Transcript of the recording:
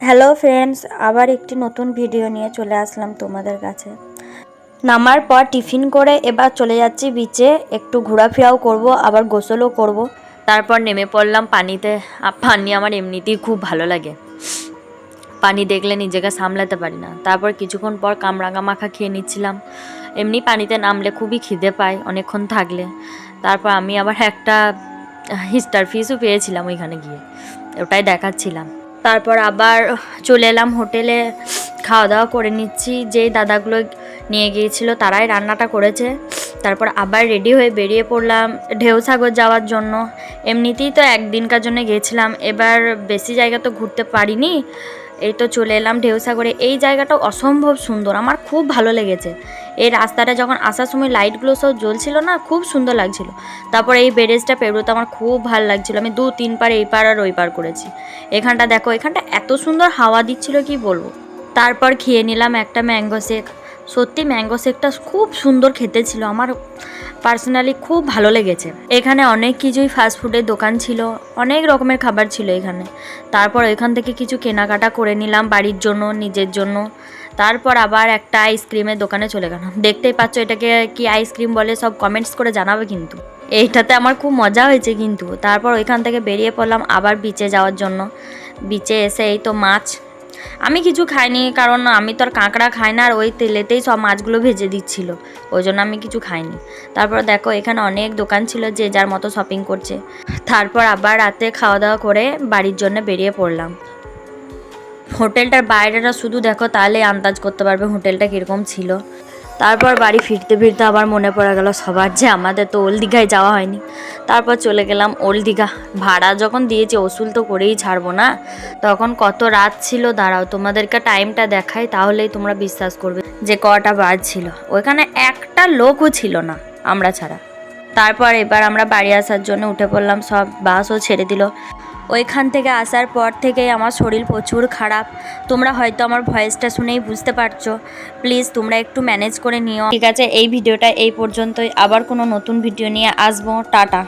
Hello friends, আবার একটি নতুন ভিডিও নিয়ে চলে আসলাম তোমাদের কাছে। নামার পর টিফিন করে এবার চলে যাচ্ছি বিচে, একটু ঘোরাফেরাও করব, আবার গোসলও করব। তারপর নেমে পড়লাম পানিতে। পানি আমার এমনিতেই খুব ভালো লাগে, পানি দেখলে নিজেকে সামলাতে পারি না। তারপর কিছুক্ষণ পর কামরাঙা মাখা খেয়ে নিচ্ছিলাম। এমনি পানিতে নামলে খুবই খিদে পায় অনেকক্ষণ থাকলে। তারপর আমি আবার একটা স্টার ফিশও পেয়েছিলাম ওইখানে গিয়ে, ওটাই দেখাচ্ছিলাম। তারপর আবার চলে এলাম হোটেলে, খাওয়া দাওয়া করে নিচ্ছি। যেই দাদাগুলো নিয়ে গিয়েছিল তারাই রান্নাটা করেছে। তারপর আবার রেডি হয়ে বেরিয়ে পড়লাম ঢেউসাগর যাওয়ার জন্য। এমনিতেই তো একদিনকার জন্য গিয়েছিলাম, এবার বেশি জায়গা তো ঘুরতে পারিনি। এই তো চলে এলাম ঢেউসাগরে। এই জায়গাটা অসম্ভব সুন্দর, আমার খুব ভালো লেগেছে। এই রাস্তাটা যখন আসার সময় লাইটগুলো সব জ্বলছিল না, খুব সুন্দর লাগছিল। তারপর এই ব্যারেজটা পেরোতে আমার খুব ভালো লাগছিল। আমি 2-3 পার এই পার আর ওই পার করেছি। এখানটা দেখো, এখানটা এত সুন্দর হাওয়া দিচ্ছিল কি বলবো। তারপর খেয়ে নিলাম একটা ম্যাঙ্গো শেক। সত্যি ম্যাঙ্গো শেকটা খুব সুন্দর খেতে ছিল, আমার পার্সোনালি খুব ভালো লেগেছে। এখানে অনেক কিছুই ফাস্টফুডের দোকান ছিল, অনেক রকমের খাবার ছিল এখানে। তারপর এখান থেকে কিছু কেনাকাটা করে নিলাম বাড়ির জন্য, নিজের জন্য। তারপর আবার একটা আইসক্রিমের দোকানে চলে গেলাম। দেখতেই পাচ্ছ এটাকে কি আইসক্রিম বলে, সব কমেন্টস করে জানাবে কিন্তু। এইটাতে আমার খুব মজা হয়েছে কিন্তু। তারপর ওইখান থেকে বেরিয়ে পড়লাম আবার বিচে যাওয়ার জন্য। বিচে এসে এই তো মাছ, আমি কিছু খাইনি কারণ আমি তো আর কাঁকড়া খাই না, আর ওই তেলেতেই সব মাছগুলো ভেজে দিচ্ছিল, ওই জন্য আমি কিছু খাইনি। তারপর দেখো এখানে অনেক দোকান ছিল, যে যার মতো শপিং করছে। তারপর আবার রাতে খাওয়া দাওয়া করে বাড়ির জন্য বেরিয়ে পড়লাম। হোটেলটার বাইরেটা শুধু দেখো, তাহলে আন্দাজ করতে পারবে হোটেলটা কীরকম ছিল। তারপর বাড়ি ফিরতে ফিরতে আবার মনে পড়ে গেল সবার যে আমাদের তো ওল্ড দীঘায় যাওয়া হয়নি। তারপর চলে গেলাম ওল্ড দীঘা। ভাড়া যখন দিয়েছে ওসুল তো করেই ছাড়বো না। তখন কত রাত ছিল দাঁড়াও তোমাদেরকে টাইমটা দেখাই, তাহলেই তোমরা বিশ্বাস করবে যে কটা বাজছিল। ওইখানে একটা লোকও ছিল না আমরা ছাড়া। তারপর এবার আমরা বাড়ি আসার জন্য উঠে পড়লাম, সব বাসও ছেড়ে দিল। ওইখান থেকে আসার পর থেকেই আমার শরীর প্রচুর খারাপ। তোমরা হয়তো আমার ভয়েসটা শুনেই বুঝতে পারছো। প্লিজ তোমরা একটু ম্যানেজ করে নিও, ঠিক আছে? এই ভিডিওটা এই পর্যন্তই, আবার কোনো নতুন ভিডিও নিয়ে আসবো। টাটা।